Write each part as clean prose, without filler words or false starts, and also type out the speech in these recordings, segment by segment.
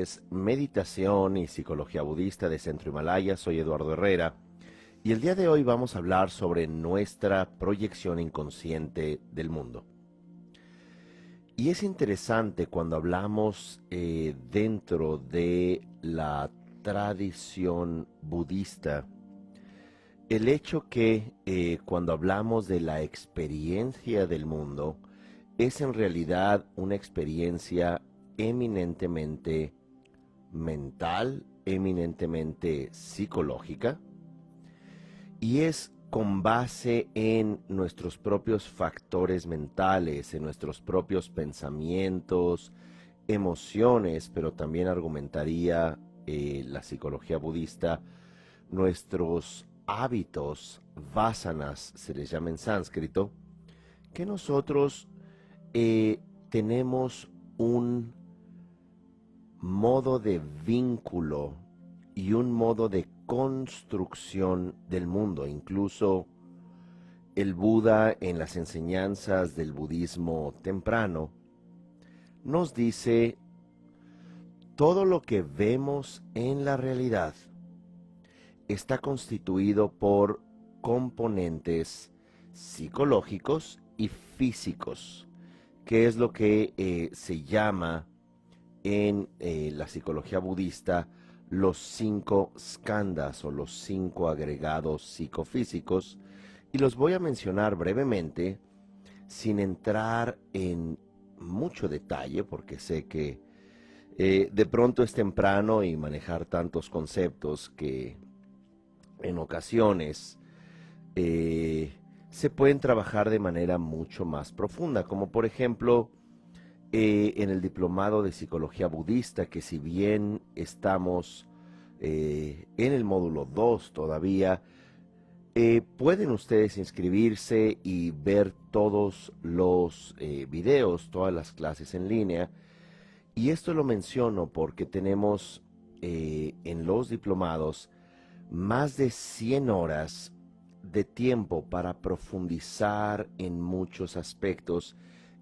es Meditación y Psicología Budista de Centro Himalaya. Soy Eduardo Herrera y el día de hoy vamos a hablar sobre nuestra proyección inconsciente del mundo. Y es interesante cuando hablamos dentro de la tradición budista, el hecho que cuando hablamos de la experiencia del mundo, es en realidad una experiencia eminentemente mental, eminentemente psicológica, y es con base en nuestros propios factores mentales, en nuestros propios pensamientos, emociones, pero también argumentaría la psicología budista, nuestros hábitos, vasanas, se les llama en sánscrito, que nosotros tenemos un modo de vínculo y un modo de construcción del mundo. Incluso el Buda, en las enseñanzas del budismo temprano, nos dice: todo lo que vemos en la realidad está constituido por componentes psicológicos y físicos, que es lo que se llama en la psicología budista los 5 skandhas o los 5 agregados psicofísicos, y los voy a mencionar brevemente sin entrar en mucho detalle porque sé que de pronto es temprano y manejar tantos conceptos que en ocasiones se pueden trabajar de manera mucho más profunda, como por ejemplo en el diplomado de psicología budista, que si bien estamos en el módulo 2 todavía, pueden ustedes inscribirse y ver todos los videos, todas las clases en línea. Y esto lo menciono porque tenemos en los diplomados más de 100 horas de tiempo para profundizar en muchos aspectos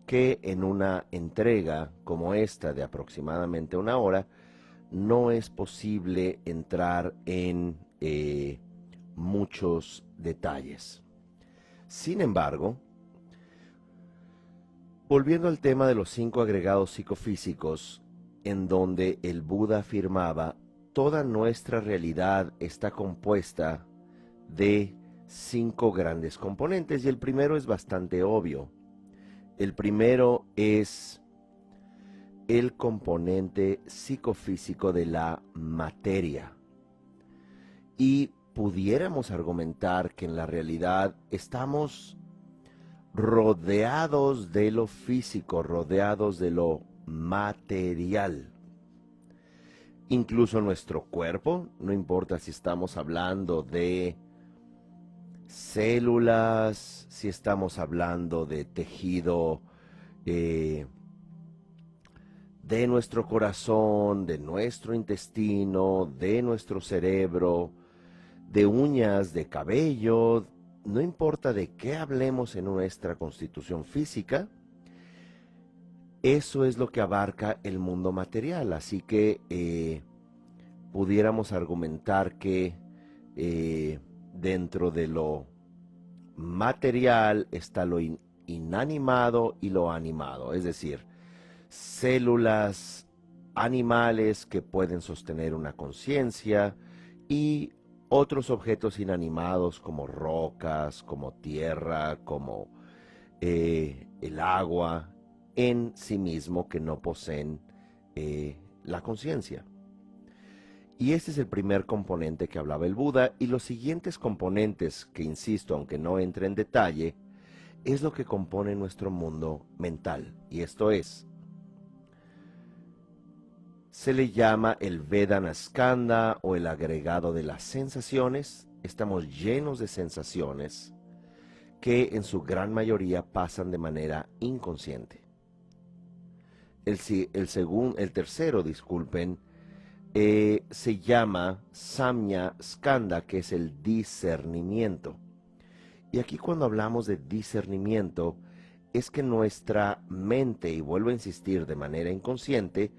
que en una entrega como esta de aproximadamente 1 hora no es posible entrar en muchos detalles. Sin embargo, volviendo al tema de los 5 agregados psicofísicos, en donde el Buda afirmaba: toda nuestra realidad está compuesta de 5 grandes componentes, y el primero es bastante obvio. El primero es el componente psicofísico de la materia. Y pudiéramos argumentar que en la realidad estamos rodeados de lo físico, rodeados de lo material. Incluso nuestro cuerpo, no importa si estamos hablando de células, si estamos hablando de tejido de nuestro corazón, de nuestro intestino, de nuestro cerebro, de uñas, de cabello, no importa de qué hablemos en nuestra constitución física, eso es lo que abarca el mundo material. Así que pudiéramos argumentar que dentro de lo material está lo inanimado y lo animado, es decir, células, animales que pueden sostener una conciencia, y otros objetos inanimados como rocas, como tierra, como el agua en sí mismo, que no poseen la conciencia. Y este es el primer componente que hablaba el Buda, y los siguientes componentes, que insisto, aunque no entre en detalle, es lo que compone nuestro mundo mental. Y esto se le llama el Vedana Skandha o el agregado de las sensaciones. Estamos llenos de sensaciones que en su gran mayoría pasan de manera inconsciente. El tercero, se llama Samya Skandha, que es el discernimiento. Y aquí cuando hablamos de discernimiento, es que nuestra mente, y vuelvo a insistir, de manera inconsciente,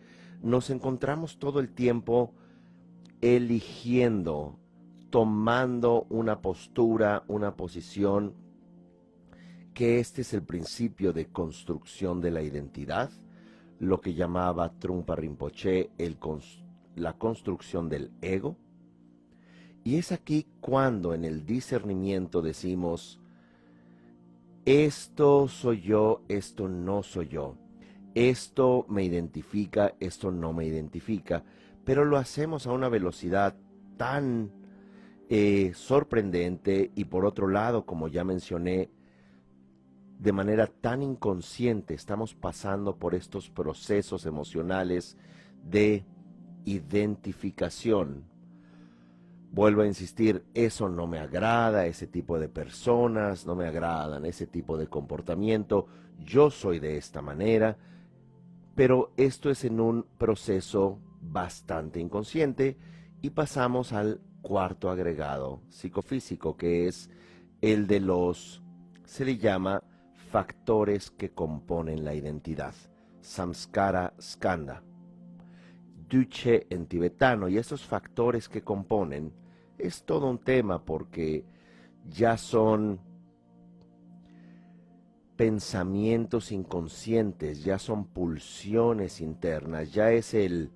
nos encontramos todo el tiempo eligiendo, tomando una postura, una posición, que este es el principio de construcción de la identidad, lo que llamaba Trungpa Rinpoche la construcción del ego. Y es aquí cuando en el discernimiento decimos, esto soy yo, esto no soy yo, esto me identifica, esto no me identifica, pero lo hacemos a una velocidad tan sorprendente y por otro lado, como ya mencioné, de manera tan inconsciente estamos pasando por estos procesos emocionales de identificación. Vuelvo a insistir, eso no me agrada, ese tipo de personas no me agradan, ese tipo de comportamiento, yo soy de esta manera, pero esto es en un proceso bastante inconsciente y pasamos al cuarto agregado psicofísico, que es el de se le llama factores que componen la identidad, samskara skanda, duche en tibetano, y esos factores que componen es todo un tema porque ya son pensamientos inconscientes, ya son pulsiones internas, ya es el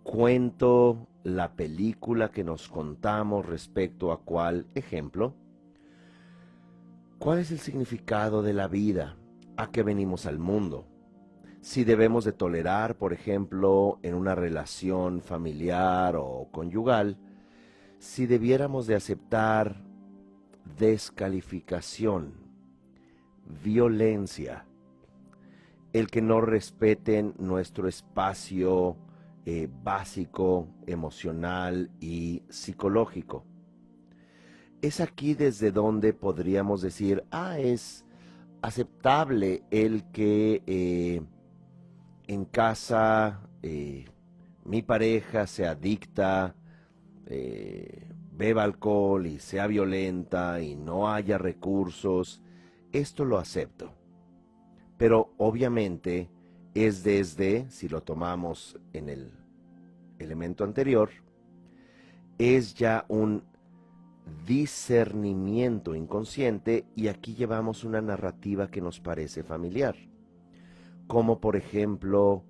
cuento, la película que nos contamos respecto a cuál ejemplo. ¿Cuál es el significado de la vida? ¿A qué venimos al mundo? Si debemos de tolerar, por ejemplo, en una relación familiar o conyugal, si debiéramos de aceptar descalificación, violencia, el que no respeten nuestro espacio básico, emocional y psicológico. Es aquí desde donde podríamos decir, es aceptable el que en casa mi pareja sea adicta, beba alcohol y sea violenta y no haya recursos. Esto lo acepto. Pero obviamente es desde, si lo tomamos en el elemento anterior, es ya un discernimiento inconsciente y aquí llevamos una narrativa que nos parece familiar. Como por ejemplo,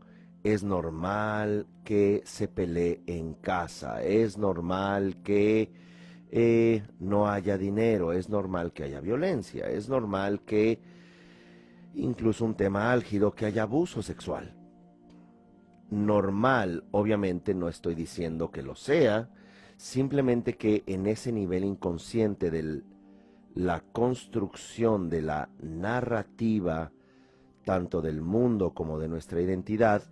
es normal que se pelee en casa, es normal que no haya dinero, es normal que haya violencia, es normal que incluso un tema álgido, que haya abuso sexual. Normal, obviamente no estoy diciendo que lo sea, simplemente que en ese nivel inconsciente de la construcción de la narrativa, tanto del mundo como de nuestra identidad,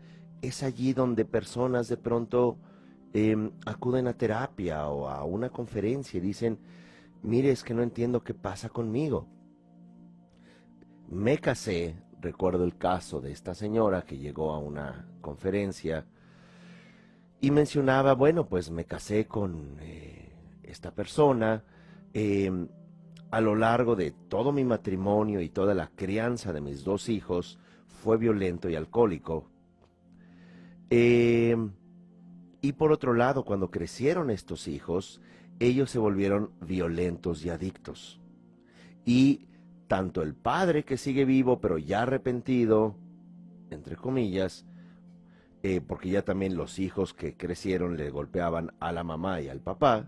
es allí donde personas de pronto acuden a terapia o a una conferencia y dicen, mire, es que no entiendo qué pasa conmigo. Me casé, recuerdo el caso de esta señora que llegó a una conferencia y mencionaba, bueno, pues me casé con esta persona, a lo largo de todo mi matrimonio y toda la crianza de mis 2 hijos, fue violento y alcohólico. Y por otro lado, cuando crecieron estos hijos, ellos se volvieron violentos y adictos. Y tanto el padre que sigue vivo, pero ya arrepentido, entre comillas, porque ya también los hijos que crecieron le golpeaban a la mamá y al papá,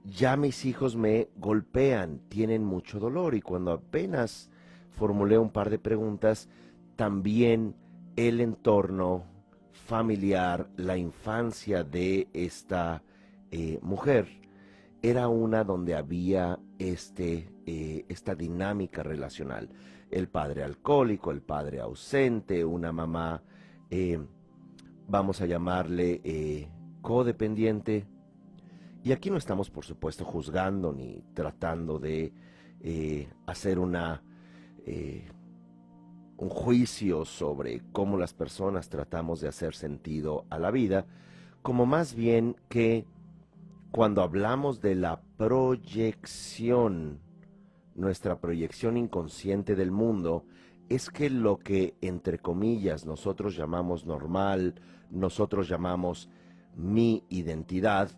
ya mis hijos me golpean, tienen mucho dolor y cuando apenas formulé un par de preguntas, también el entorno familiar, la infancia de esta mujer, era una donde había esta dinámica relacional. El padre alcohólico, el padre ausente, una mamá, vamos a llamarle codependiente. Y aquí no estamos, por supuesto, juzgando ni tratando de hacer un juicio sobre cómo las personas tratamos de hacer sentido a la vida, como más bien que cuando hablamos de la proyección, nuestra proyección inconsciente del mundo, es que lo que, entre comillas, nosotros llamamos normal, nosotros llamamos mi identidad,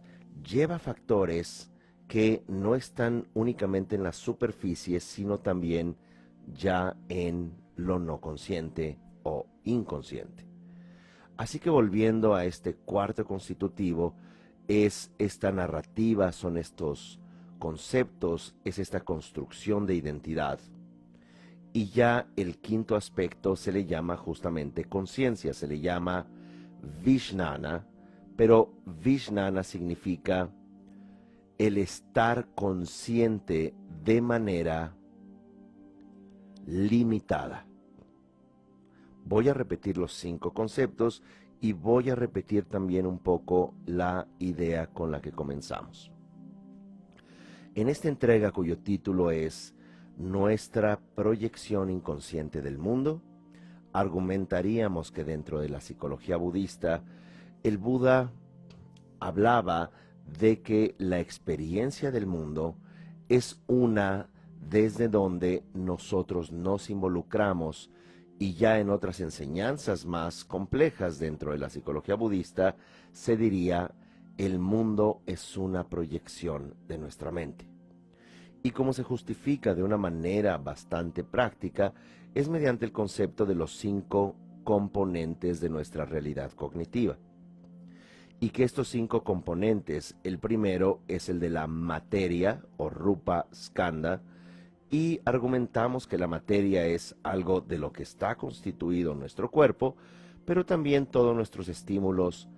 lleva factores que no están únicamente en la superficie, sino también ya en lo no consciente o inconsciente. Así que volviendo a este cuarto constitutivo, es esta narrativa, son estos conceptos, es esta construcción de identidad. Y ya el quinto aspecto se le llama justamente conciencia, se le llama Vijnana, pero Vijnana significa el estar consciente de manera limitada. Voy a repetir los 5 conceptos y voy a repetir también un poco la idea con la que comenzamos. En esta entrega, cuyo título es Nuestra proyección inconsciente del mundo, argumentaríamos que dentro de la psicología budista, el Buda hablaba de que la experiencia del mundo es una desde donde nosotros nos involucramos, y ya en otras enseñanzas más complejas dentro de la psicología budista se diría el mundo es una proyección de nuestra mente. Y como se justifica de una manera bastante práctica es mediante el concepto de los 5 componentes de nuestra realidad cognitiva. Y que estos 5 componentes, el primero es el de la materia o rupa skandha, y argumentamos que la materia es algo de lo que está constituido nuestro cuerpo, pero también todos nuestros estímulos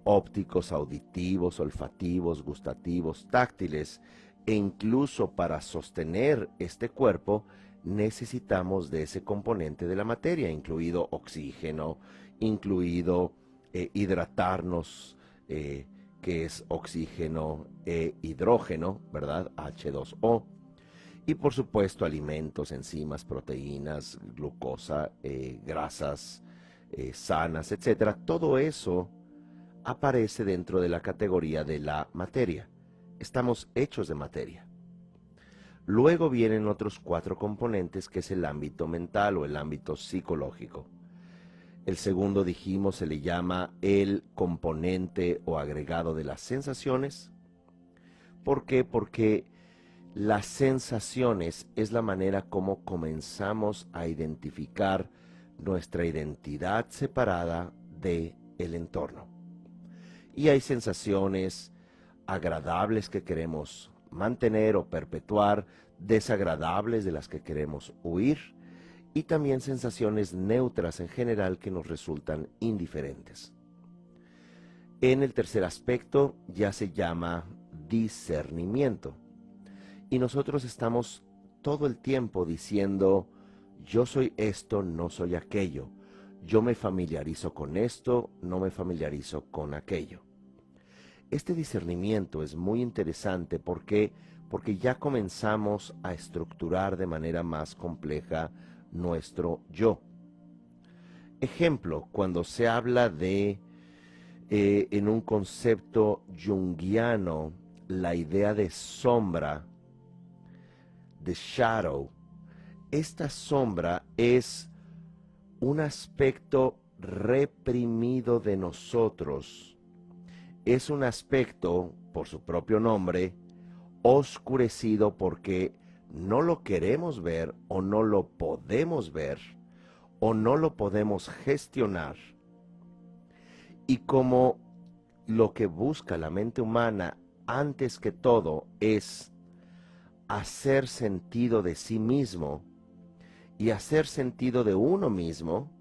ópticos, auditivos, olfativos, gustativos, táctiles, e incluso para sostener este cuerpo necesitamos de ese componente de la materia, incluido oxígeno, incluido hidratarnos, que es oxígeno e hidrógeno, ¿verdad? H2O. Y por supuesto alimentos, enzimas, proteínas, glucosa, grasas sanas, etcétera. Todo eso aparece dentro de la categoría de la materia. Estamos hechos de materia. Luego vienen otros 4 componentes, que es el ámbito mental o el ámbito psicológico. El segundo, dijimos, se le llama el componente o agregado de las sensaciones. ¿Por qué? Porque las sensaciones es la manera como comenzamos a identificar nuestra identidad separada del entorno. Y hay sensaciones agradables que queremos mantener o perpetuar, desagradables de las que queremos huir, y también sensaciones neutras en general que nos resultan indiferentes. En el tercer aspecto ya se llama discernimiento. Y nosotros estamos todo el tiempo diciendo, yo soy esto, no soy aquello. Yo me familiarizo con esto, no me familiarizo con aquello. Este discernimiento es muy interesante porque ya comenzamos a estructurar de manera más compleja nuestro yo. Ejemplo, cuando se habla de, en un concepto junguiano, la idea de sombra, de shadow, esta sombra es un aspecto reprimido de nosotros. Es un aspecto, por su propio nombre, oscurecido porque no lo queremos ver o no lo podemos ver o no lo podemos gestionar. Y como lo que busca la mente humana antes que todo es hacer sentido de sí mismo y hacer sentido de uno mismo,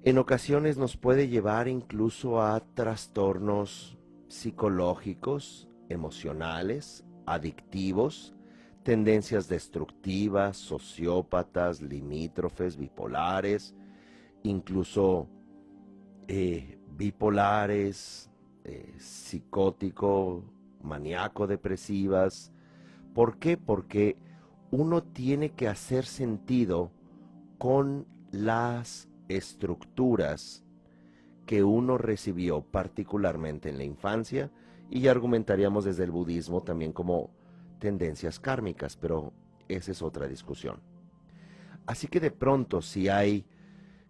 en ocasiones nos puede llevar incluso a trastornos psicológicos, emocionales, adictivos, tendencias destructivas, sociópatas, limítrofes, bipolares, incluso bipolares, psicótico, maníaco-depresivas. ¿Por qué? Porque uno tiene que hacer sentido con las estructuras que uno recibió particularmente en la infancia, y ya argumentaríamos desde el budismo también como tendencias kármicas, pero esa es otra discusión. Así que de pronto si hay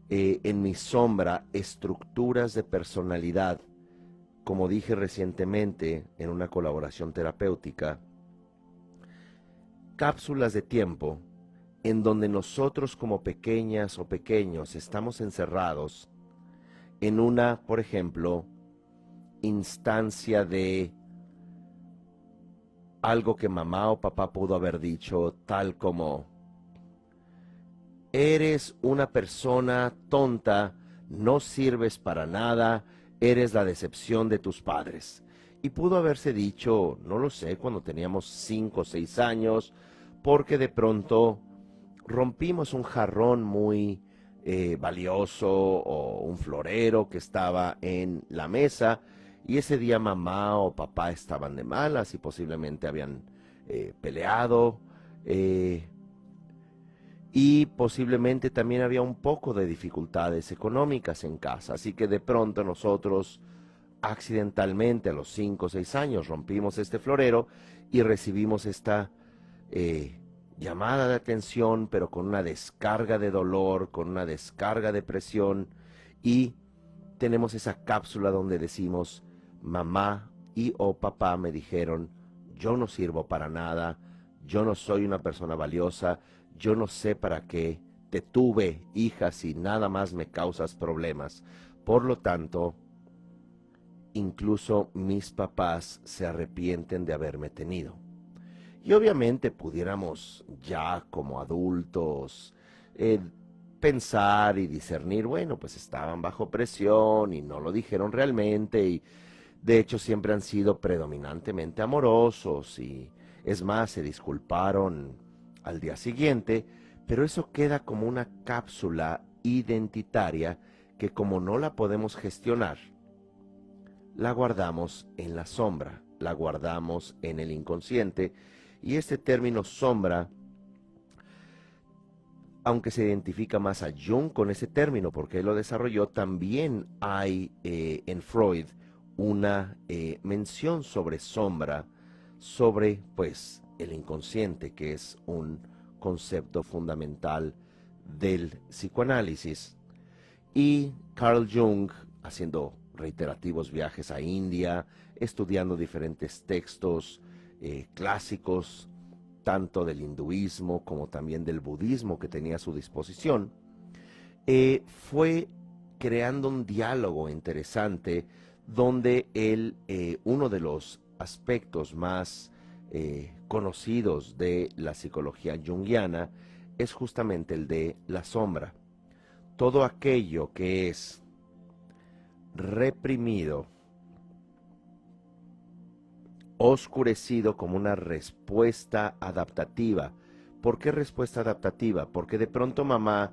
en mi sombra estructuras de personalidad, como dije recientemente en una colaboración terapéutica, cápsulas de tiempo en donde nosotros como pequeñas o pequeños estamos encerrados en una, por ejemplo, instancia de algo que mamá o papá pudo haber dicho, tal como: eres una persona tonta, no sirves para nada, eres la decepción de tus padres. Y pudo haberse dicho, no lo sé, cuando teníamos 5 o 6 años, porque de pronto rompimos un jarrón muy valioso o un florero que estaba en la mesa, y ese día mamá o papá estaban de malas y posiblemente habían peleado, eh, y posiblemente también había un poco de dificultades económicas en casa, así que de pronto nosotros accidentalmente a los 5 o 6 años rompimos este florero y recibimos esta llamada de atención, pero con una descarga de dolor, con una descarga de presión, y tenemos esa cápsula donde decimos: mamá y o papá me dijeron, yo no sirvo para nada, yo no soy una persona valiosa, yo no sé para qué te tuve, hija, si nada más me causas problemas. Por lo tanto, incluso mis papás se arrepienten de haberme tenido. Y obviamente pudiéramos ya como adultos eh, pensar y discernir, bueno, pues estaban bajo presión y no lo dijeron realmente, y de hecho siempre han sido predominantemente amorosos, y es más, se disculparon al día siguiente, pero eso queda como una cápsula identitaria que, como no la podemos gestionar, la guardamos en la sombra, la guardamos en el inconsciente. Y este término sombra, aunque se identifica más a Jung con ese término porque él lo desarrolló, también hay en Freud una mención sobre sombra, sobre pues el inconsciente, que es un concepto fundamental del psicoanálisis. Y Carl Jung, haciendo reiterativos viajes a India, estudiando diferentes textos clásicos, tanto del hinduismo como también del budismo que tenía a su disposición, fue creando un diálogo interesante donde él, uno de los aspectos más conocidos de la psicología junguiana es justamente el de la sombra. Todo aquello que es reprimido, oscurecido como una respuesta adaptativa. ¿Por qué respuesta adaptativa? Porque de pronto mamá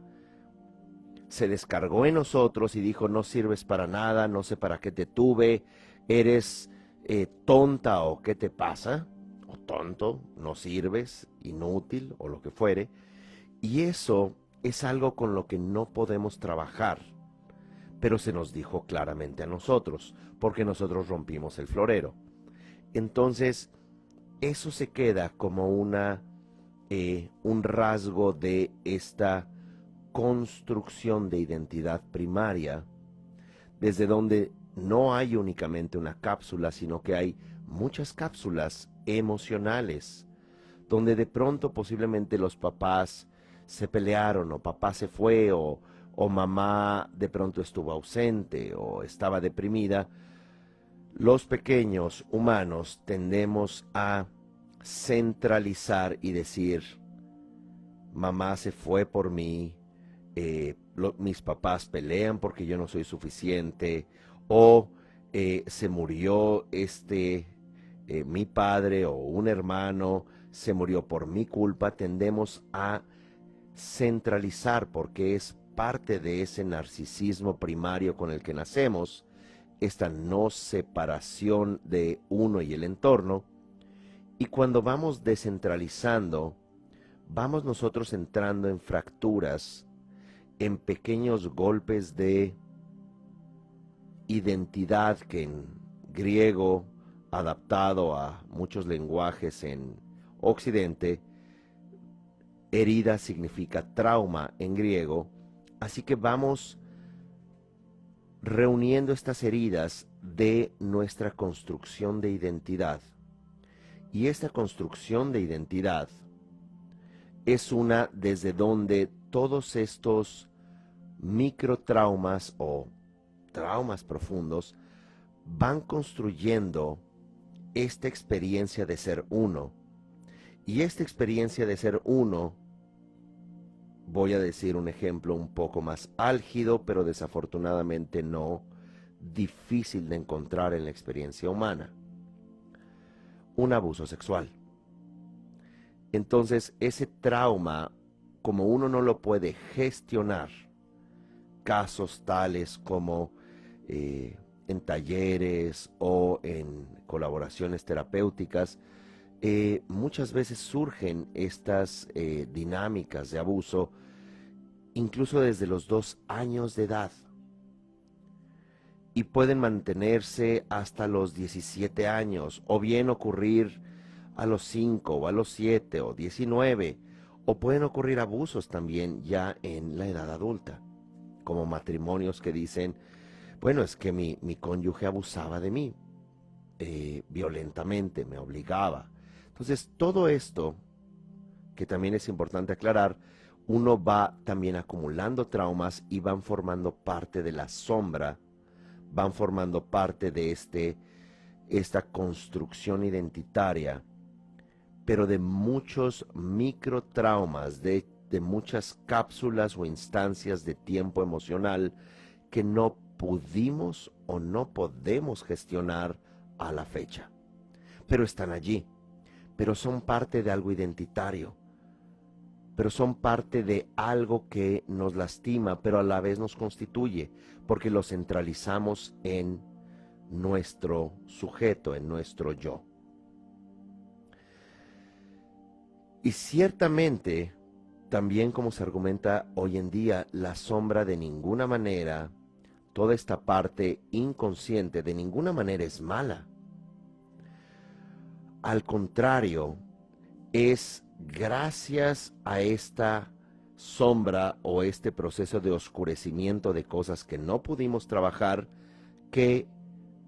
se descargó en nosotros y dijo: no sirves para nada, no sé para qué te tuve, eres tonta o qué te pasa, o tonto, no sirves, inútil o lo que fuere. Y eso es algo con lo que no podemos trabajar, pero se nos dijo claramente a nosotros, porque nosotros rompimos el florero. Entonces, eso se queda como un rasgo de esta construcción de identidad primaria, desde donde no hay únicamente una cápsula, sino que hay muchas cápsulas emocionales, donde de pronto posiblemente los papás se pelearon, o papá se fue, o mamá de pronto estuvo ausente o estaba deprimida. Los pequeños humanos tendemos a centralizar y decir: mamá se fue por mí, mis papás pelean porque yo no soy suficiente, o se murió mi padre o un hermano, se murió por mi culpa. Tendemos a centralizar porque es parte de ese narcisismo primario con el que nacemos, esta no separación de uno y el entorno. Y cuando vamos descentralizando, vamos nosotros entrando en fracturas, en pequeños golpes de identidad que en griego, adaptado a muchos lenguajes en Occidente, herida significa trauma en griego, así que vamos reuniendo estas heridas de nuestra construcción de identidad. Y esta construcción de identidad es una desde donde todos estos microtraumas o traumas profundos van construyendo esta experiencia de ser uno. Y esta experiencia de ser uno, voy a decir un ejemplo un poco más álgido, pero desafortunadamente no difícil de encontrar en la experiencia humana: un abuso sexual. Entonces, ese trauma, como uno no lo puede gestionar, casos tales como en talleres o en colaboraciones terapéuticas, muchas veces surgen estas dinámicas de abuso, incluso desde los 2 años de edad, y pueden mantenerse hasta los 17 años, o bien ocurrir a los 5 o a los 7 o 19, o pueden ocurrir abusos también ya en la edad adulta, como matrimonios que dicen: bueno, es que mi cónyuge abusaba de mí, violentamente, me obligaba. Entonces, todo esto, que también es importante aclarar, uno va también acumulando traumas y van formando parte de la sombra, van formando parte de esta construcción identitaria, pero de muchos microtraumas, de muchas cápsulas o instancias de tiempo emocional que no pudimos o no podemos gestionar a la fecha. Pero están allí, pero son parte de algo identitario, pero son parte de algo que nos lastima, pero a la vez nos constituye, porque lo centralizamos en nuestro sujeto, en nuestro yo. Y ciertamente, también como se argumenta hoy en día, la sombra de ninguna manera, toda esta parte inconsciente de ninguna manera es mala. Al contrario, es gracias a esta sombra o este proceso de oscurecimiento de cosas que no pudimos trabajar que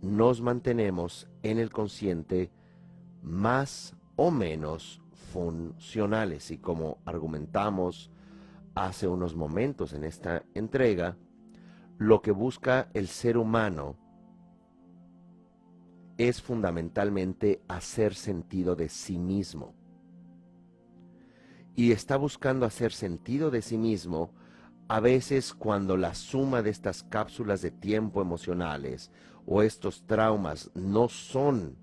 nos mantenemos en el consciente más o menos funcionales. Y como argumentamos hace unos momentos en esta entrega, lo que busca el ser humano es fundamentalmente hacer sentido de sí mismo. Y está buscando hacer sentido de sí mismo a veces cuando la suma de estas cápsulas de tiempo emocionales o estos traumas no son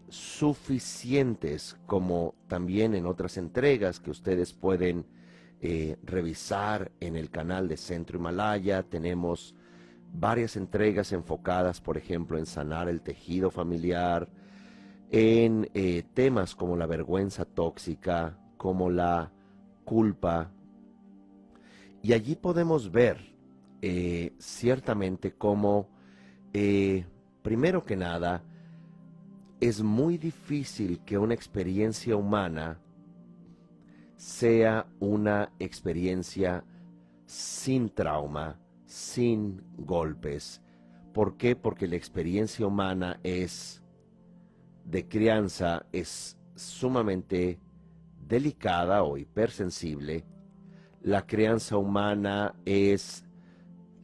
suficientes, como también en otras entregas que ustedes pueden revisar en el canal de Centro Himalaya. Tenemos varias entregas enfocadas, por ejemplo, en sanar el tejido familiar, en temas como la vergüenza tóxica, como la culpa. Y allí podemos ver ciertamente cómo, primero que nada, es muy difícil que una experiencia humana sea una experiencia sin trauma, sin golpes. ¿Por qué? Porque la experiencia humana de crianza es sumamente delicada o hipersensible. La crianza humana es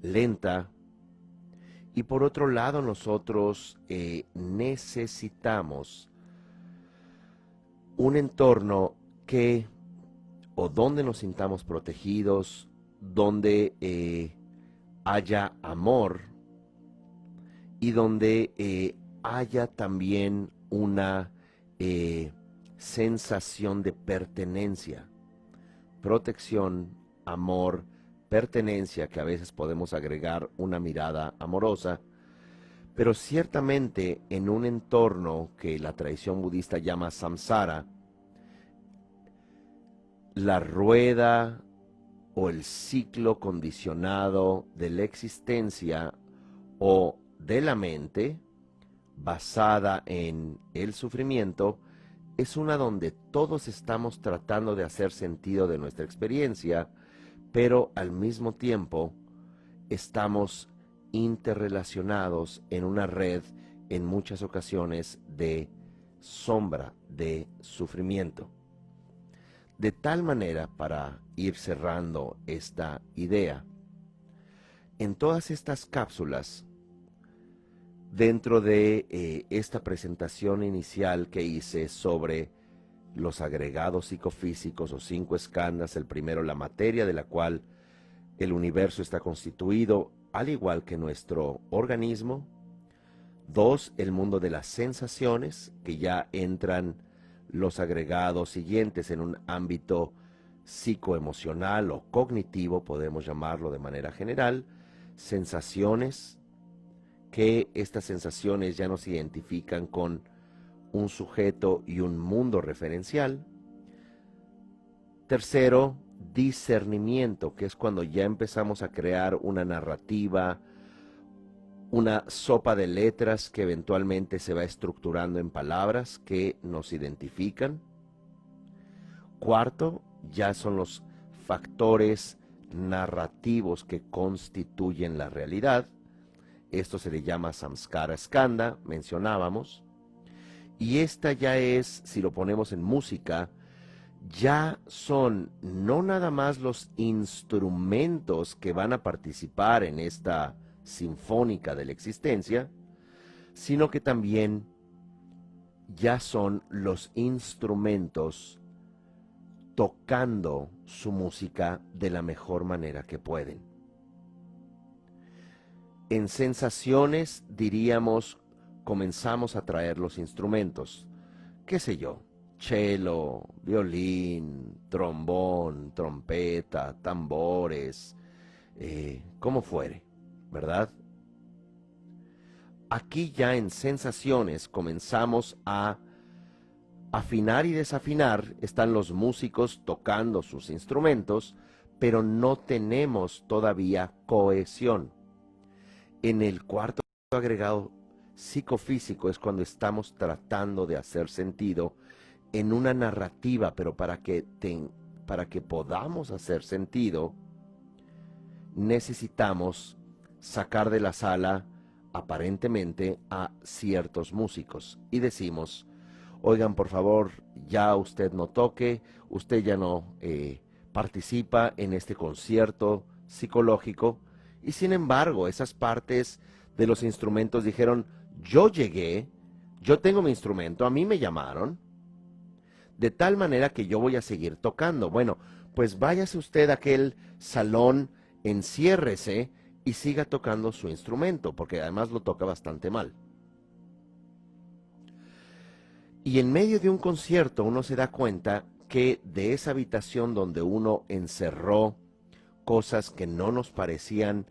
lenta. Y por otro lado, nosotros necesitamos un entorno donde nos sintamos protegidos, donde haya amor y donde haya también una sensación de pertenencia, protección, amor, pertenencia, que a veces podemos agregar una mirada amorosa, pero ciertamente en un entorno que la tradición budista llama samsara, la rueda o el ciclo condicionado de la existencia o de la mente, basada en el sufrimiento, es una donde todos estamos tratando de hacer sentido de nuestra experiencia, pero al mismo tiempo estamos interrelacionados en una red en muchas ocasiones de sombra, de sufrimiento. De tal manera, para ir cerrando esta idea, en todas estas cápsulas, dentro de esta presentación inicial que hice sobre los agregados psicofísicos o 5 skandhas, el primero, la materia de la cual el universo está constituido, al igual que nuestro organismo. 2, el mundo de las sensaciones, que ya entran los agregados siguientes en un ámbito psicoemocional o cognitivo, podemos llamarlo de manera general. Sensaciones, que estas sensaciones ya nos identifican con un sujeto y un mundo referencial. Tercero, discernimiento, que es cuando ya empezamos a crear una narrativa, una sopa de letras que eventualmente se va estructurando en palabras que nos identifican. Cuarto, ya son los factores narrativos que constituyen la realidad. Esto se le llama samskara skandha, mencionábamos. Y esta ya es, si lo ponemos en música, ya son no nada más los instrumentos que van a participar en esta sinfónica de la existencia, sino que también ya son los instrumentos tocando su música de la mejor manera que pueden. En sensaciones, diríamos, comenzamos a traer los instrumentos, qué sé yo, cello, violín, trombón, trompeta, tambores, como fuere, ¿verdad? Aquí ya en sensaciones comenzamos a afinar y desafinar, están los músicos tocando sus instrumentos, pero no tenemos todavía cohesión. En el cuarto agregado psicofísico es cuando estamos tratando de hacer sentido en una narrativa, pero para que podamos hacer sentido, necesitamos sacar de la sala aparentemente a ciertos músicos y decimos: oigan, por favor, ya usted no toque, usted ya no participa en este concierto psicológico. Y sin embargo, esas partes de los instrumentos dijeron: yo llegué, yo tengo mi instrumento, a mí me llamaron, de tal manera que yo voy a seguir tocando. Bueno, pues váyase usted a aquel salón, enciérrese y siga tocando su instrumento, porque además lo toca bastante mal. Y en medio de un concierto uno se da cuenta que de esa habitación donde uno encerró cosas que no nos parecían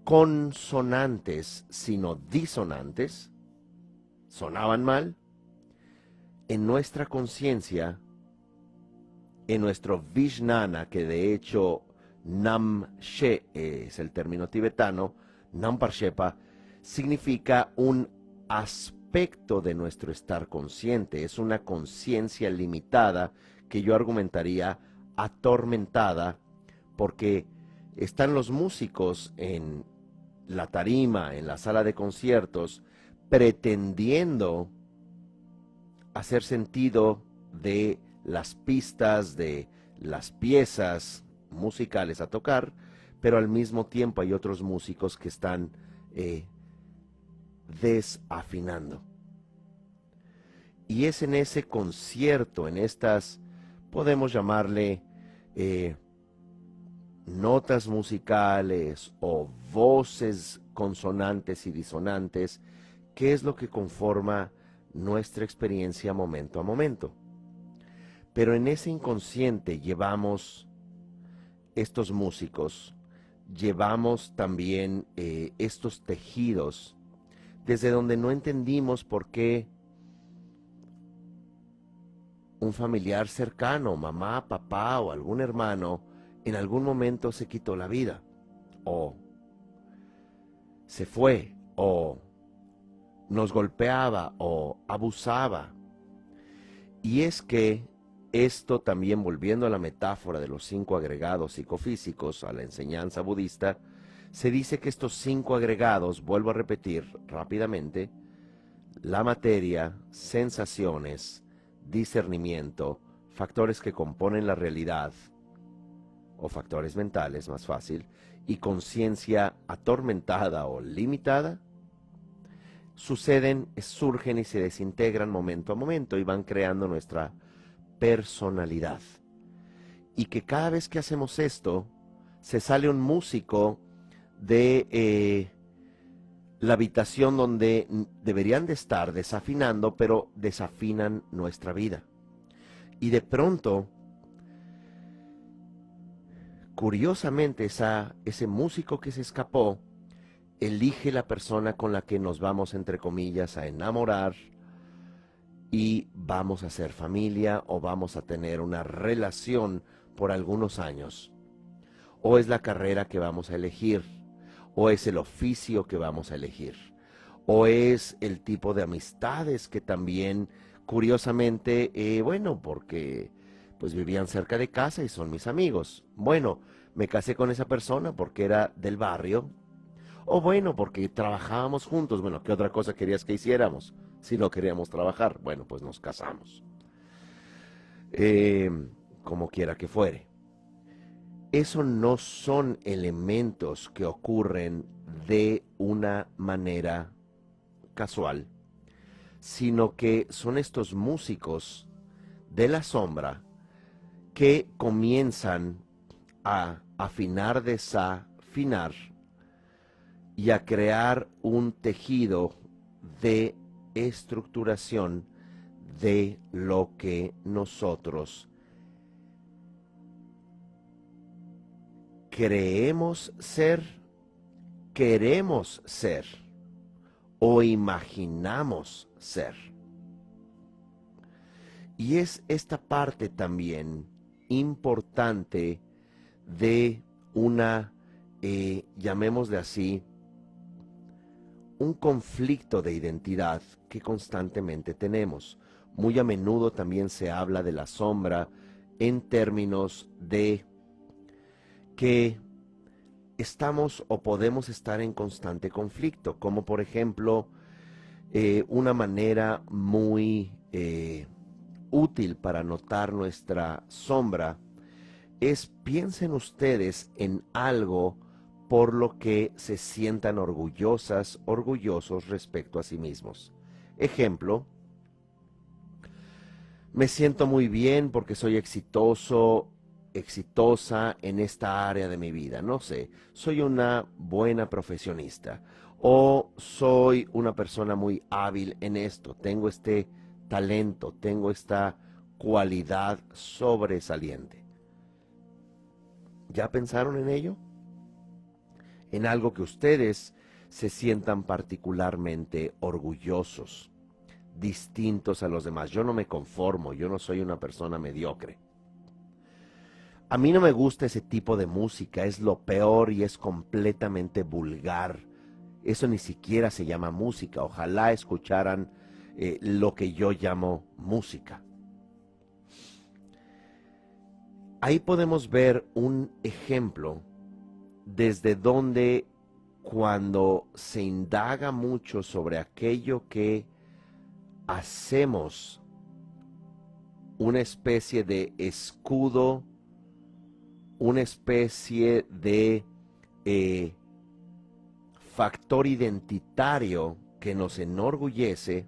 consonantes, sino disonantes, sonaban mal, en nuestra conciencia, en nuestro Vijnana, que de hecho Nam-she es el término tibetano, Nam-parshepa, significa un aspecto de nuestro estar consciente, es una conciencia limitada que yo argumentaría atormentada, porque están los músicos en la tarima, en la sala de conciertos, pretendiendo hacer sentido de las pistas, de las piezas musicales a tocar, pero al mismo tiempo hay otros músicos que están desafinando. Y es en ese concierto, en estas, podemos llamarle notas musicales o voces consonantes y disonantes, que es lo que conforma nuestra experiencia momento a momento. Pero en ese inconsciente llevamos estos músicos, llevamos también estos tejidos, desde donde no entendimos por qué un familiar cercano, mamá, papá o algún hermano, en algún momento se quitó la vida, o se fue, o nos golpeaba, o abusaba. Y es que esto también, volviendo a la metáfora de los 5 agregados psicofísicos, a la enseñanza budista, se dice que estos 5 agregados, vuelvo a repetir rápidamente, la materia, sensaciones, discernimiento, factores que componen la realidad, o factores mentales, más fácil, y conciencia atormentada o limitada, suceden, surgen y se desintegran momento a momento y van creando nuestra personalidad. Y que cada vez que hacemos esto, se sale un músico de la habitación donde deberían de estar desafinando, pero desafinan nuestra vida. Y de pronto, curiosamente, ese músico que se escapó, elige la persona con la que nos vamos, entre comillas, a enamorar, y vamos a ser familia o vamos a tener una relación por algunos años. O es la carrera que vamos a elegir, o es el oficio que vamos a elegir, o es el tipo de amistades que también, curiosamente, bueno, porque pues vivían cerca de casa y son mis amigos. Bueno, me casé con esa persona porque era del barrio, o bueno, porque trabajábamos juntos. Bueno, ¿qué otra cosa querías que hiciéramos si no queríamos trabajar? Bueno, pues nos casamos. Como quiera que fuere. Eso no son elementos que ocurren de una manera casual, sino que son estos músicos de la sombra que comienzan a afinar, desafinar y a crear un tejido de estructuración de lo que nosotros creemos ser, queremos ser o imaginamos ser. Y es esta parte también importante de una, llamémosle así, un conflicto de identidad que constantemente tenemos. Muy a menudo también se habla de la sombra en términos de que estamos o podemos estar en constante conflicto, como por ejemplo, una manera muy útil para notar nuestra sombra es: piensen ustedes en algo por lo que se sientan orgullosas, orgullosos respecto a sí mismos. Ejemplo: me siento muy bien porque soy exitoso, exitosa en esta área de mi vida. No sé, soy una buena profesionista o soy una persona muy hábil en esto. Tengo este talento, tengo esta cualidad sobresaliente. ¿Ya pensaron en ello? En algo que ustedes se sientan particularmente orgullosos, distintos a los demás. Yo no me conformo, yo no soy una persona mediocre. A mí no me gusta ese tipo de música, es lo peor y es completamente vulgar. Eso ni siquiera se llama música. Ojalá escucharan lo que yo llamo música. Ahí podemos ver un ejemplo desde donde, cuando se indaga mucho sobre aquello que hacemos, una especie de escudo, una especie de factor identitario que nos enorgullece,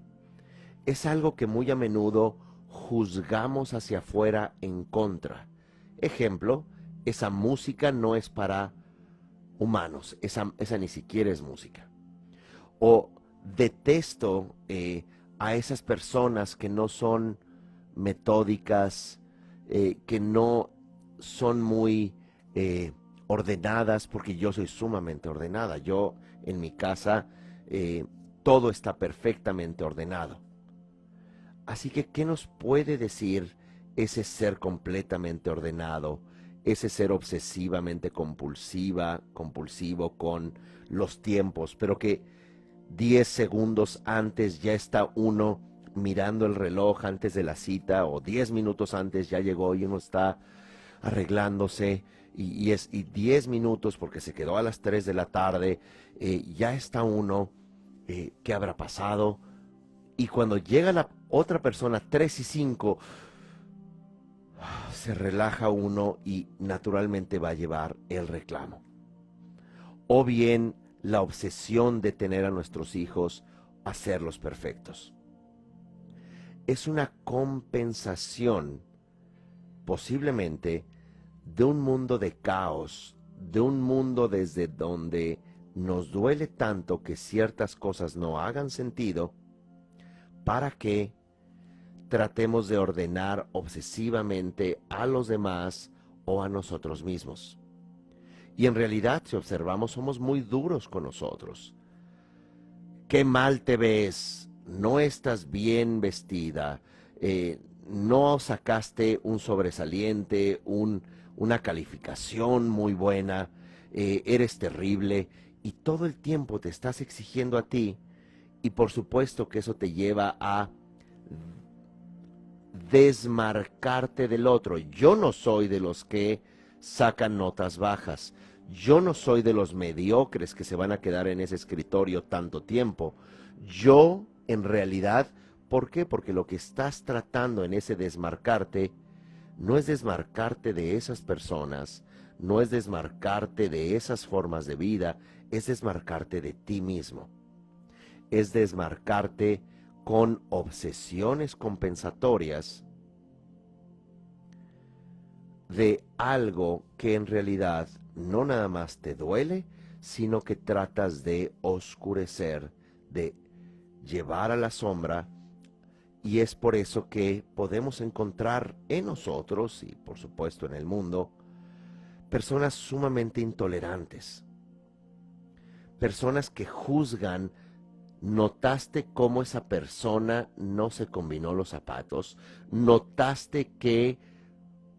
es algo que muy a menudo juzgamos hacia afuera en contra. Ejemplo: esa música no es para humanos, esa ni siquiera es música. O detesto a esas personas que no son metódicas, que no son muy ordenadas, porque yo soy sumamente ordenada. Yo, en mi casa, todo está perfectamente ordenado. Así que, ¿qué nos puede decir ese ser completamente ordenado, ese ser obsesivamente compulsivo con los tiempos, pero que 10 segundos antes ya está uno mirando el reloj antes de la cita o 10 minutos antes ya llegó y uno está arreglándose y 10 minutos porque se quedó a las 3 de la tarde, ya está uno, ¿qué habrá pasado? Y cuando llega la otra persona, 3:05, se relaja uno y naturalmente va a llevar el reclamo. O bien la obsesión de tener a nuestros hijos, hacerlos perfectos. Es una compensación, posiblemente, de un mundo de caos, de un mundo desde donde nos duele tanto que ciertas cosas no hagan sentido, para que tratemos de ordenar obsesivamente a los demás o a nosotros mismos. Y en realidad, si observamos, somos muy duros con nosotros. Qué mal te ves, no estás bien vestida, no sacaste un sobresaliente, una calificación muy buena, eres terrible, y todo el tiempo te estás exigiendo a ti, y por supuesto que eso te lleva a desmarcarte del otro. Yo no soy de los que sacan notas bajas. Yo no soy de los mediocres que se van a quedar en ese escritorio tanto tiempo. Yo, en realidad, ¿por qué? Porque lo que estás tratando en ese desmarcarte no es desmarcarte de esas personas, no es desmarcarte de esas formas de vida, es desmarcarte de ti mismo. Es desmarcarte con obsesiones compensatorias de algo que en realidad no nada más te duele, sino que tratas de oscurecer, de llevar a la sombra, y es por eso que podemos encontrar en nosotros, y por supuesto en el mundo, personas sumamente intolerantes, personas que juzgan. ¿Notaste cómo esa persona no se combinó los zapatos? ¿Notaste que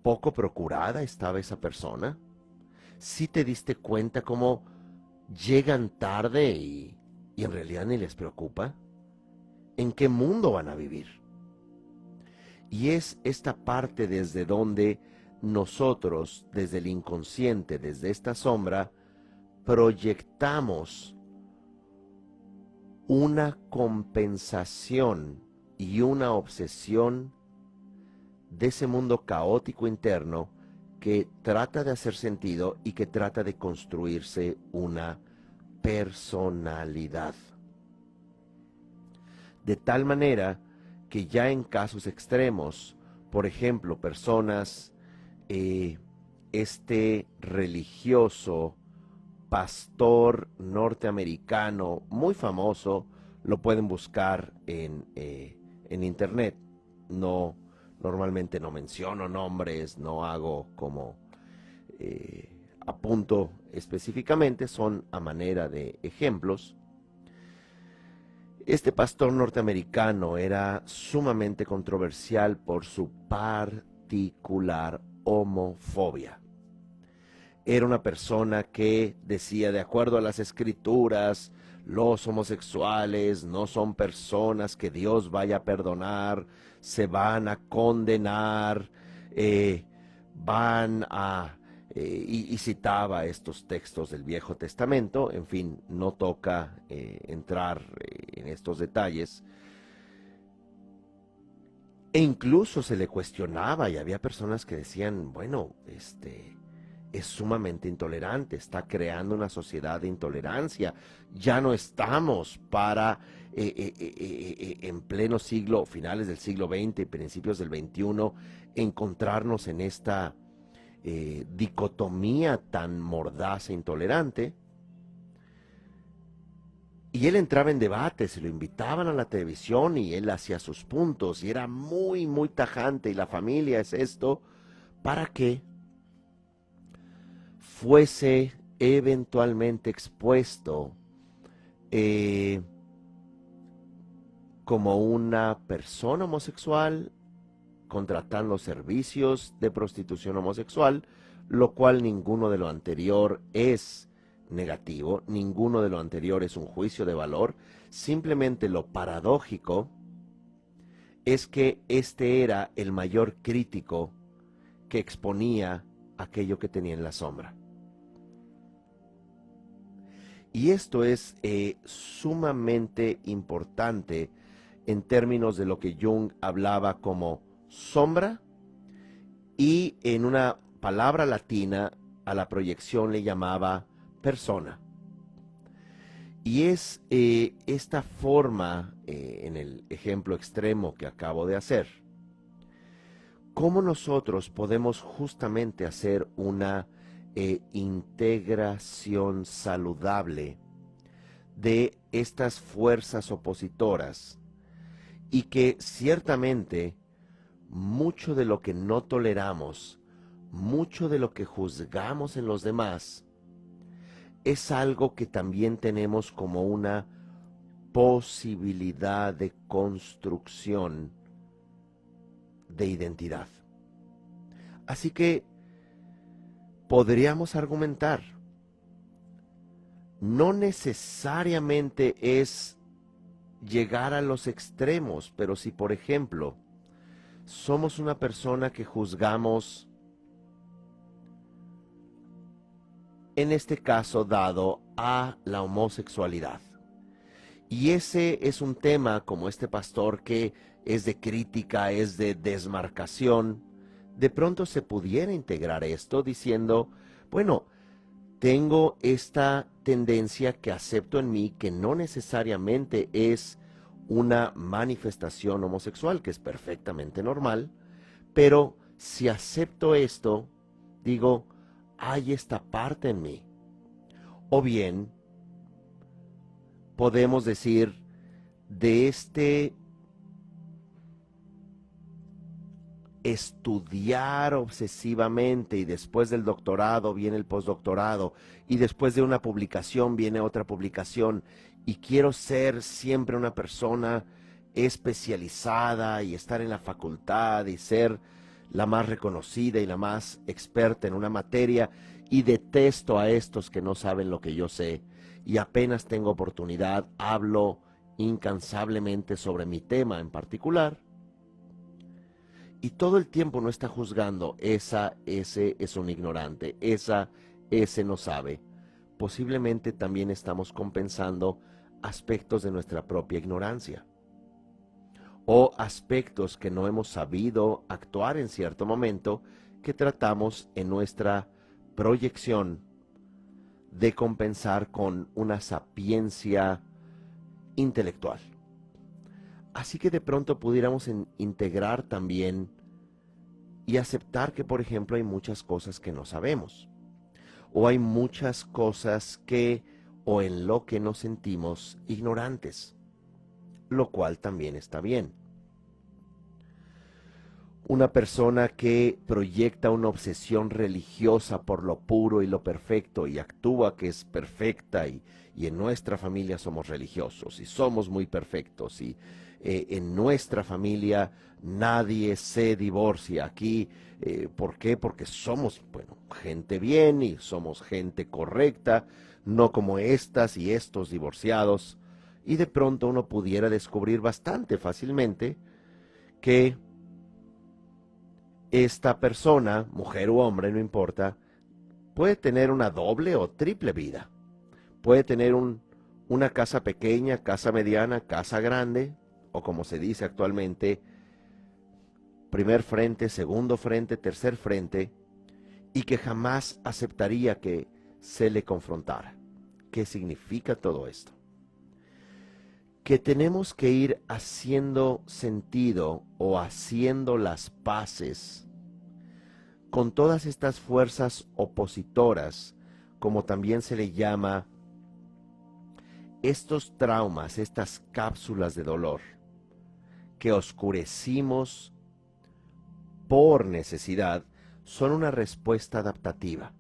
poco procurada estaba esa persona? ¿Sí te diste cuenta cómo llegan tarde y en realidad ni les preocupa? ¿En qué mundo van a vivir? Y es esta parte desde donde nosotros, desde el inconsciente, desde esta sombra, proyectamos una compensación y una obsesión de ese mundo caótico interno que trata de hacer sentido y que trata de construirse una personalidad. De tal manera que ya en casos extremos, por ejemplo, personas, este religioso pastor norteamericano muy famoso, lo pueden buscar en internet. No, normalmente no menciono nombres, no hago como apunto específicamente, son a manera de ejemplos. Este pastor norteamericano era sumamente controversial por su particular homofobia. Era una persona que decía, de acuerdo a las escrituras, los homosexuales no son personas que Dios vaya a perdonar, se van a condenar, y citaba estos textos del Viejo Testamento. En fin, no toca entrar en estos detalles. E incluso se le cuestionaba y había personas que decían, bueno, es sumamente intolerante, está creando una sociedad de intolerancia. Ya no estamos para, en pleno siglo, finales del siglo XX y principios del XXI, encontrarnos en esta dicotomía tan mordaz e intolerante. Y él entraba en debates, y lo invitaban a la televisión y él hacía sus puntos y era muy, muy tajante. Y la familia es esto, para que fuese eventualmente expuesto como una persona homosexual contratando servicios de prostitución homosexual, lo cual ninguno de lo anterior es negativo, ninguno de lo anterior es un juicio de valor. Simplemente lo paradójico es que este era el mayor crítico que exponía aquello que tenía en la sombra. Y esto es sumamente importante en términos de lo que Jung hablaba como sombra, y en una palabra latina a la proyección le llamaba persona. Y es esta forma, en el ejemplo extremo que acabo de hacer, cómo nosotros podemos justamente hacer una integración saludable de estas fuerzas opositoras, y que ciertamente mucho de lo que no toleramos, mucho de lo que juzgamos en los demás, es algo que también tenemos como una posibilidad de construcción de identidad. Así que podríamos argumentar, no necesariamente es llegar a los extremos, pero si por ejemplo somos una persona que juzgamos, en este caso dado a la homosexualidad, y ese es un tema como este pastor que es de crítica, es de desmarcación, de pronto se pudiera integrar esto diciendo, bueno, tengo esta tendencia que acepto en mí, que no necesariamente es una manifestación homosexual, que es perfectamente normal, pero si acepto esto, digo, hay esta parte en mí. O bien, podemos decir, de este estudiar obsesivamente, y después del doctorado viene el postdoctorado, y después de una publicación viene otra publicación, y quiero ser siempre una persona especializada y estar en la facultad y ser la más reconocida y la más experta en una materia, y detesto a estos que no saben lo que yo sé, y apenas tengo oportunidad hablo incansablemente sobre mi tema en particular, y todo el tiempo no está juzgando, ese es un ignorante, ese no sabe. Posiblemente también estamos compensando aspectos de nuestra propia ignorancia, o aspectos que no hemos sabido actuar en cierto momento, que tratamos en nuestra proyección de compensar con una sapiencia intelectual. Así que de pronto pudiéramos integrar también y aceptar que, por ejemplo, hay muchas cosas que no sabemos, o hay muchas cosas que, o en lo que nos sentimos ignorantes, lo cual también está bien. Una persona que proyecta una obsesión religiosa por lo puro y lo perfecto y actúa que es perfecta, y en nuestra familia somos religiosos y somos muy perfectos, y en nuestra familia nadie se divorcia aquí. ¿Por qué? Porque somos, bueno, gente bien y somos gente correcta, no como estas y estos divorciados. Y de pronto uno pudiera descubrir bastante fácilmente que esta persona, mujer u hombre, no importa, puede tener una doble o triple vida. Puede tener una casa pequeña, casa mediana, casa grande, o como se dice actualmente, primer frente, segundo frente, tercer frente, y que jamás aceptaría que se le confrontara. ¿Qué significa todo esto? Que tenemos que ir haciendo sentido o haciendo las paces con todas estas fuerzas opositoras, como también se le llama, estos traumas, estas cápsulas de dolor que oscurecimos por necesidad, son una respuesta adaptativa,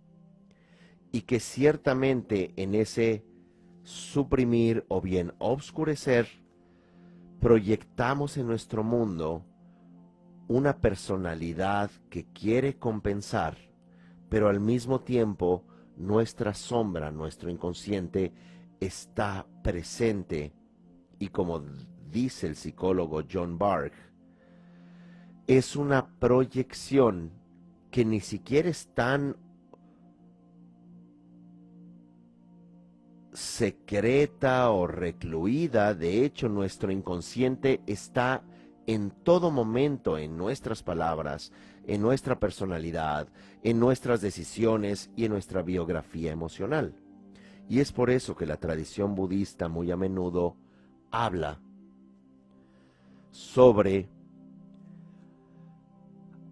y que ciertamente en ese suprimir o bien obscurecer, proyectamos en nuestro mundo una personalidad que quiere compensar, pero al mismo tiempo nuestra sombra, nuestro inconsciente, está presente, y como dice el psicólogo John Bargh, es una proyección que ni siquiera es tan secreta o recluida. De hecho, nuestro inconsciente está en todo momento en nuestras palabras, en nuestra personalidad, en nuestras decisiones y en nuestra biografía emocional. Y es por eso que la tradición budista muy a menudo habla sobre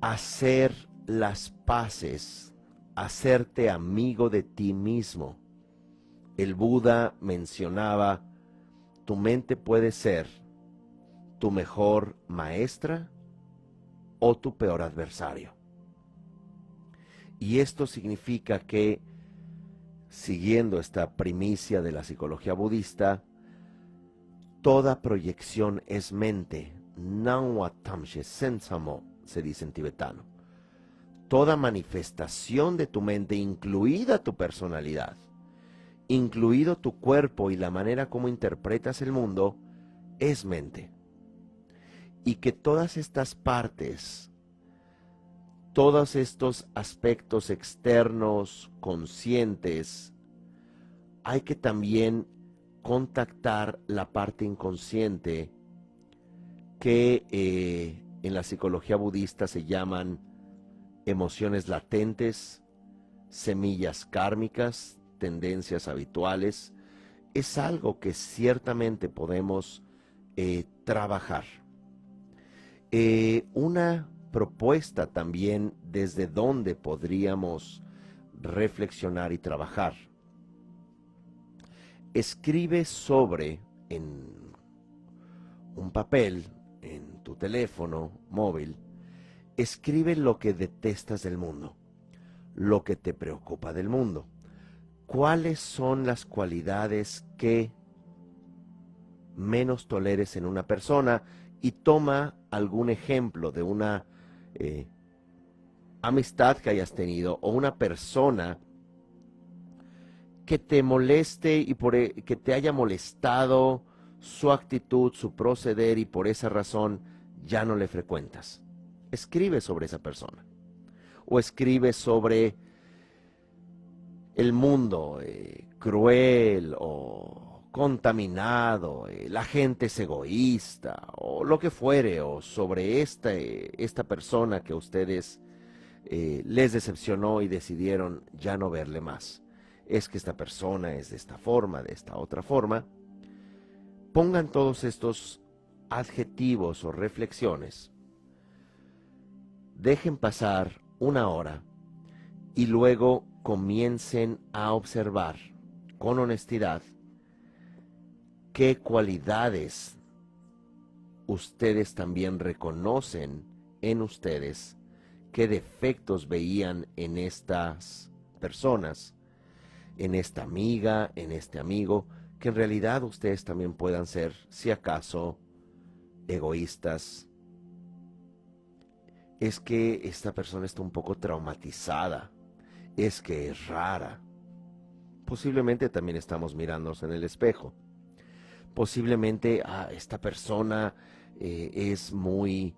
hacer las paces, hacerte amigo de ti mismo. El Buda mencionaba, tu mente puede ser tu mejor maestra o tu peor adversario. Y esto significa que, siguiendo esta primicia de la psicología budista, toda proyección es mente. Nanwa tamshe sensamo, se dice en tibetano. Toda manifestación de tu mente, incluida tu personalidad, incluido tu cuerpo y la manera como interpretas el mundo, es mente. Y que todas estas partes, todos estos aspectos externos, conscientes, hay que también contactar la parte inconsciente que en la psicología budista se llaman emociones latentes, semillas kármicas, tendencias habituales. Es algo que ciertamente podemos trabajar. Una propuesta también desde donde podríamos reflexionar y trabajar. Escribe sobre, en un papel, en tu teléfono móvil, escribe lo que detestas del mundo, lo que te preocupa del mundo. ¿Cuáles son las cualidades que menos toleres en una persona? Y toma algún ejemplo de una amistad que hayas tenido o una persona que te moleste y que te haya molestado su actitud, su proceder, y por esa razón ya no le frecuentas. Escribe sobre esa persona. O escribe sobre el mundo cruel o contaminado, la gente es egoísta, o lo que fuere, o sobre esta persona que a ustedes les decepcionó y decidieron ya no verle más. Es que esta persona es de esta forma, de esta otra forma. Pongan todos estos adjetivos o reflexiones. Dejen pasar una hora y luego comiencen a observar con honestidad qué cualidades ustedes también reconocen en ustedes, qué defectos veían en estas personas, en esta amiga, en este amigo, que en realidad ustedes también puedan ser, si acaso, egoístas. Es que esta persona está un poco traumatizada, es que es rara. Posiblemente también estamos mirándonos en el espejo. Posiblemente esta persona es muy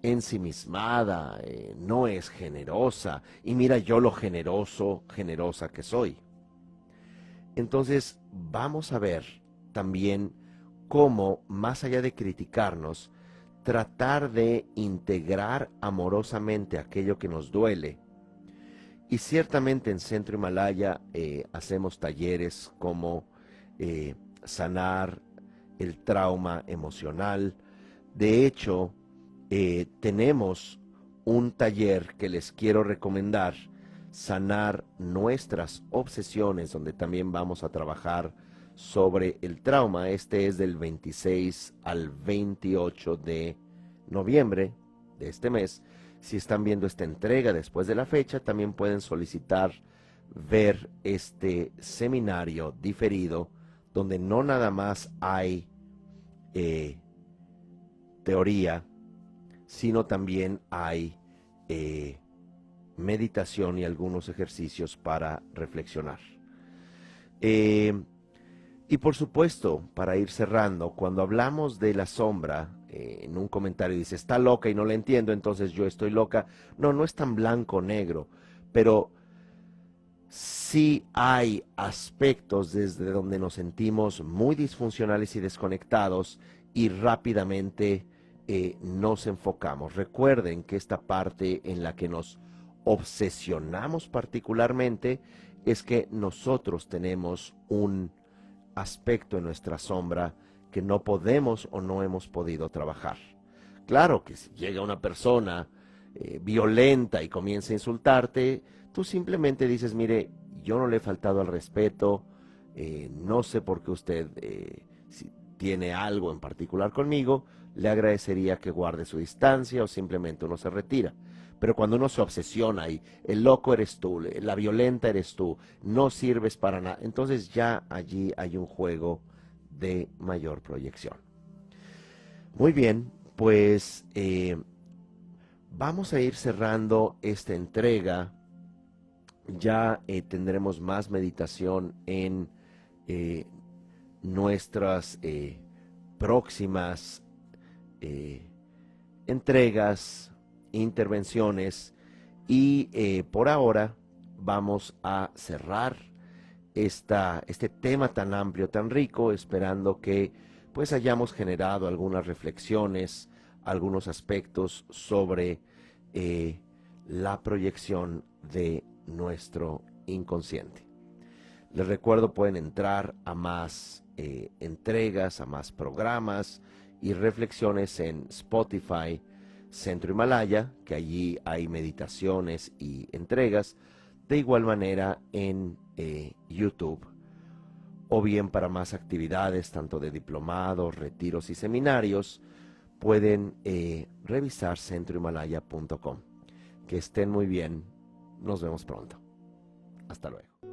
ensimismada, no es generosa, y mira yo lo generosa que soy. Entonces vamos a ver también cómo, más allá de criticarnos, tratar de integrar amorosamente aquello que nos duele. Y ciertamente en Centro Himalaya hacemos talleres como sanar el trauma emocional. De hecho, tenemos un taller que les quiero recomendar, sanar nuestras obsesiones, donde también vamos a trabajar sobre el trauma. Este es del 26 al 28 de noviembre de este mes. Si están viendo esta entrega después de la fecha, también pueden solicitar ver este seminario diferido, donde no nada más hay teoría, sino también hay meditación y algunos ejercicios para reflexionar. Y por supuesto, para ir cerrando, cuando hablamos de la sombra, en un comentario dice, está loca y no la entiendo, entonces yo estoy loca. No, no es tan blanco o negro, pero sí hay aspectos desde donde nos sentimos muy disfuncionales y desconectados y rápidamente nos enfocamos. Recuerden que esta parte en la que nos obsesionamos particularmente es que nosotros tenemos un aspecto en nuestra sombra que no podemos o no hemos podido trabajar. Claro que si llega una persona violenta y comienza a insultarte, tú simplemente dices, mire, yo no le he faltado al respeto, no sé por qué usted si tiene algo en particular conmigo, le agradecería que guarde su distancia o simplemente uno se retira. Pero cuando uno se obsesiona y el loco eres tú, la violenta eres tú, no sirves para nada, entonces ya allí hay un juego de mayor proyección. Muy bien, pues vamos a ir cerrando esta entrega. Ya tendremos más meditación en nuestras próximas entregas, intervenciones y por ahora vamos a cerrar este tema tan amplio, tan rico, esperando que pues hayamos generado algunas reflexiones, algunos aspectos sobre la proyección de nuestro inconsciente. Les recuerdo, pueden entrar a más entregas, a más programas y reflexiones en Spotify, Centro Himalaya, que allí hay meditaciones y entregas, de igual manera en YouTube, o bien para más actividades, tanto de diplomados, retiros y seminarios, pueden revisar centrohimalaya.com. Que estén muy bien, nos vemos pronto. Hasta luego.